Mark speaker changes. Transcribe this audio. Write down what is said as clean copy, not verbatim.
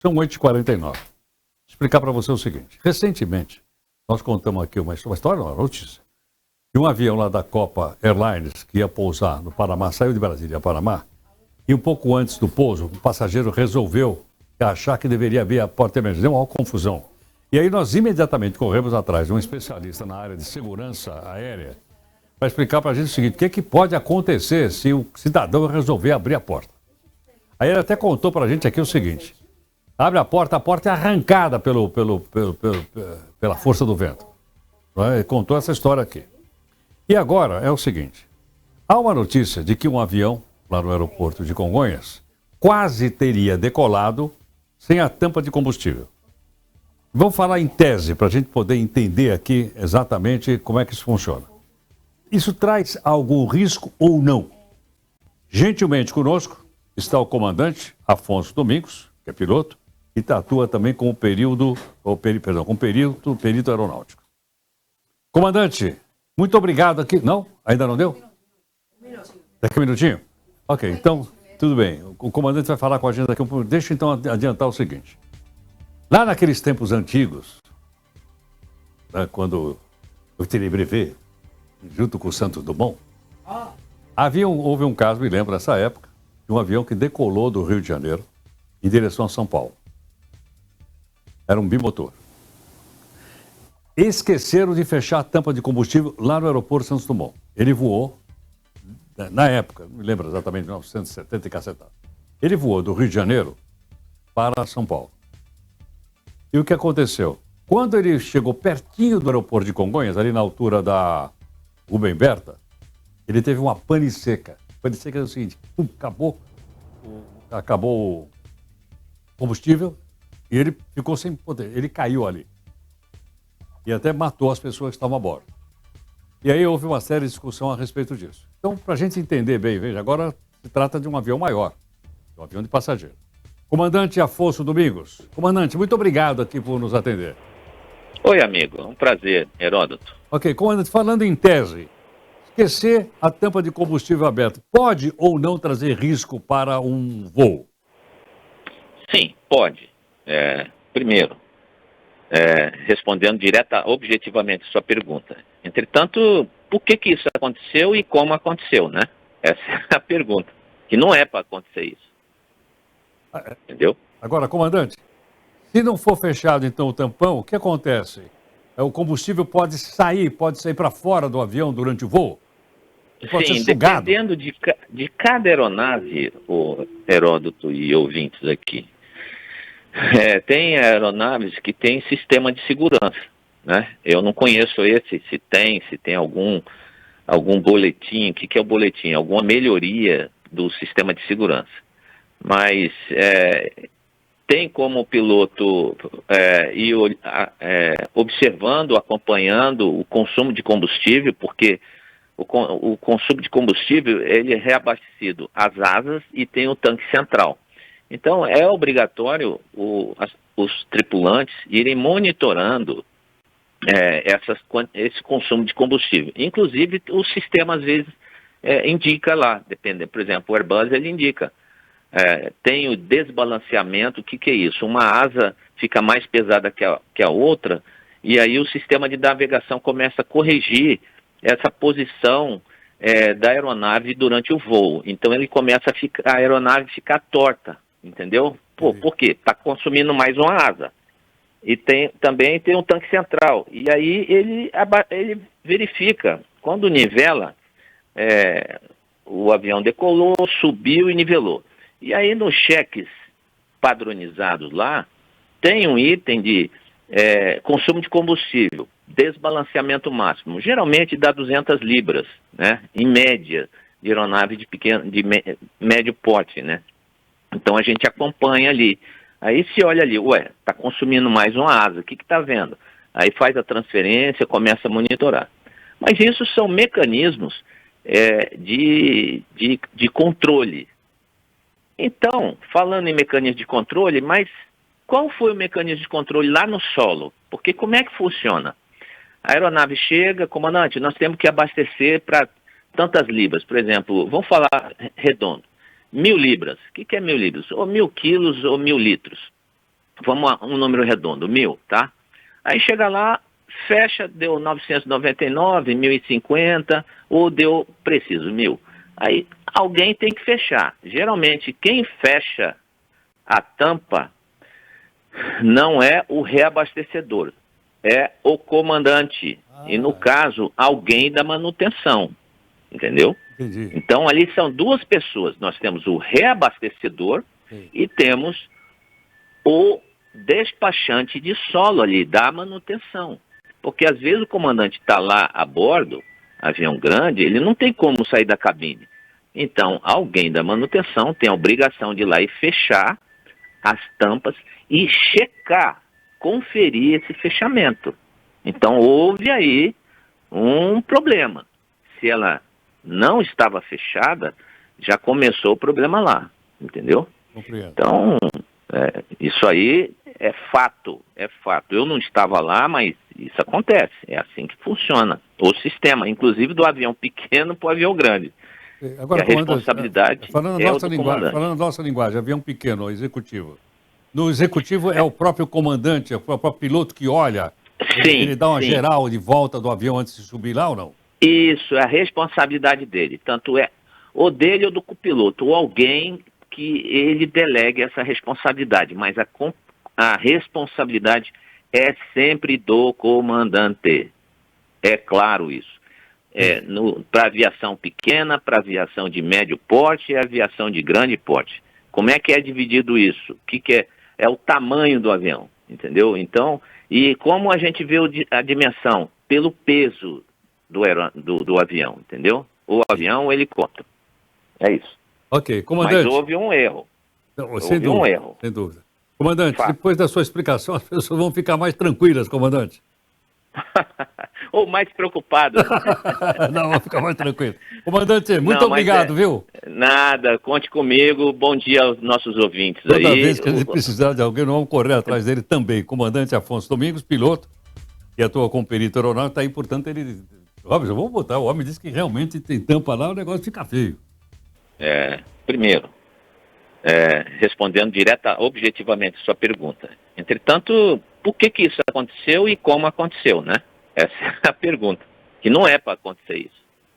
Speaker 1: São 8h49. Vou explicar para você o seguinte. Recentemente, nós contamos aqui uma história, uma notícia, de um avião lá da Copa Airlines que ia pousar no Panamá, saiu de Brasília a Panamá, e um pouco antes do pouso, o passageiro resolveu achar que deveria abrir a porta emergente. Deu uma confusão. E aí nós imediatamente corremos atrás de um especialista na área de segurança aérea para explicar para a gente o seguinte: o que pode acontecer se o cidadão resolver abrir a porta? Aí ele até contou para a gente aqui o seguinte: abre a porta é arrancada pela força do vento. Ele contou essa história aqui. E agora é o seguinte: há uma notícia de que um avião lá no aeroporto de Congonhas quase teria decolado sem a tampa de combustível. Vamos falar em tese, para a gente poder entender aqui exatamente como é que isso funciona. Isso traz algum risco ou não? Gentilmente conosco está o comandante Afonso Domingos, que é piloto, e atua também com o perito aeronáutico. Comandante, muito obrigado aqui. Não? Ainda não deu? Daqui um minutinho? Ok, então, tudo bem. O comandante vai falar com a gente daqui um pouco. Deixa eu então adiantar o seguinte. Lá naqueles tempos antigos, né, quando eu tirei brevet, junto com o Santos Dumont, houve um caso, me lembro dessa época, de um avião que decolou do Rio de Janeiro em direção a São Paulo. Era um bimotor. Esqueceram de fechar a tampa de combustível lá no aeroporto Santos Dumont. Ele voou, na época, não me lembro exatamente, 1970 e cacetado. Ele voou do Rio de Janeiro para São Paulo. E o que aconteceu? Quando ele chegou pertinho do aeroporto de Congonhas, ali na altura da Rubem Berta, ele teve uma pane seca. Pane seca é o seguinte: acabou o combustível e ele ficou sem poder. Ele caiu ali. E até matou as pessoas que estavam a bordo. E aí houve uma séria discussão a respeito disso. Então, para a gente entender bem, veja, agora se trata de um avião maior, um avião de passageiro. Comandante Afonso Domingos. Comandante, muito obrigado aqui por nos atender.
Speaker 2: Oi, amigo. É um prazer, Heródoto.
Speaker 1: Ok, comandante, falando em tese, esquecer a tampa de combustível aberta pode ou não trazer risco para um voo?
Speaker 2: Sim, pode. Primeiro, respondendo objetivamente a sua pergunta. Entretanto, por que isso aconteceu e como aconteceu, né? Essa é a pergunta. Que não é para acontecer isso. Entendeu?
Speaker 1: Agora, comandante, se não for fechado, então, o tampão, o que acontece? O combustível pode sair para fora do avião durante o voo? Pode ser sugado.
Speaker 2: Dependendo de cada aeronave, o Heródoto e ouvintes aqui, tem aeronaves que têm sistema de segurança, né? Eu não conheço se tem algum boletim. O que é o boletim? Alguma melhoria do sistema de segurança. Mas tem como o piloto ir observando, acompanhando o consumo de combustível, porque o consumo de combustível ele é reabastecido às asas e tem o tanque central. Então é obrigatório os tripulantes irem monitorando esse consumo de combustível. Inclusive o sistema às vezes indica lá, depende, por exemplo, o Airbus ele indica. Tem o desbalanceamento. O que é isso? Uma asa fica mais pesada que a outra, e aí o sistema de navegação começa a corrigir essa posição da aeronave durante o voo. Então ele começa a aeronave ficar torta, entendeu? Por quê? Está consumindo mais uma asa. E também tem um tanque central. E aí ele verifica, quando nivela, o avião decolou, subiu e nivelou. E aí nos cheques padronizados lá, tem um item de consumo de combustível, desbalanceamento máximo. Geralmente dá 200 libras, né? Em média, de aeronave de médio porte, né? Então a gente acompanha ali. Aí se olha ali, está consumindo mais uma asa, o que está vendo? Aí faz a transferência, começa a monitorar. Mas isso são mecanismos de controle. Então, falando em mecanismo de controle, mas qual foi o mecanismo de controle lá no solo? Porque como é que funciona? A aeronave chega, comandante, nós temos que abastecer para tantas libras. Por exemplo, vamos falar redondo, 1.000 libras. O que é 1.000 libras? Ou 1.000 quilos ou 1.000 litros. vamos a um número redondo, 1.000, tá? Aí chega lá, fecha, deu 999, 1.050, ou deu preciso, 1.000. Aí alguém tem que fechar. Geralmente, quem fecha a tampa não é o reabastecedor, é o comandante. E no caso, alguém da manutenção, entendeu?
Speaker 1: Entendi.
Speaker 2: Então ali são duas pessoas. Nós temos o reabastecedor e temos o despachante de solo ali, da manutenção. Porque às vezes o comandante está lá a bordo, avião grande, ele não tem como sair da cabine. Então, alguém da manutenção tem a obrigação de ir lá e fechar as tampas e checar, conferir esse fechamento. Então, houve aí um problema. Se ela não estava fechada, já começou o problema lá, entendeu?
Speaker 1: Compreendo.
Speaker 2: Então, isso aí é fato, é fato. Eu não estava lá, mas isso acontece, é assim que funciona. O sistema, inclusive do avião pequeno para o avião grande.
Speaker 1: Agora,
Speaker 2: E a responsabilidade
Speaker 1: falando
Speaker 2: é o do comandante.
Speaker 1: falando nossa linguagem, avião pequeno, executivo. No executivo é o próprio comandante, é o próprio piloto que olha, ele dá uma
Speaker 2: sim.
Speaker 1: geral de volta do avião antes de subir lá ou não?
Speaker 2: Isso, é a responsabilidade dele. Tanto é ou dele ou do copiloto, ou alguém que ele delegue essa responsabilidade. Mas a responsabilidade é sempre do comandante. É claro isso. Para aviação pequena, para aviação de médio porte e aviação de grande porte. Como é que é dividido isso? O que é? É o tamanho do avião, entendeu? Então, e como a gente vê a dimensão? Pelo peso do avião, entendeu? O avião, o helicóptero. É isso.
Speaker 1: Ok, comandante.
Speaker 2: Mas houve um erro.
Speaker 1: Sem dúvida. Comandante,
Speaker 2: Fato.
Speaker 1: depois da sua explicação, as pessoas vão ficar mais tranquilas, comandante.
Speaker 2: Ou mais preocupadas.
Speaker 1: Não, vão ficar mais tranquilas. Comandante, muito obrigado, viu?
Speaker 2: Nada, conte comigo. Bom dia aos nossos ouvintes.
Speaker 1: Toda vez que a gente precisar de alguém, nós vamos correr atrás dele também. Comandante Afonso Domingos, piloto, que atua como perito aeronáutico, está aí, portanto, ele... Óbvio, vamos botar, o homem disse que realmente tem tampa lá, o negócio fica feio.
Speaker 2: Primeiro, respondendo objetivamente a sua pergunta. Entretanto, por que isso aconteceu e como aconteceu, né? Essa é a pergunta. Que não é para acontecer isso.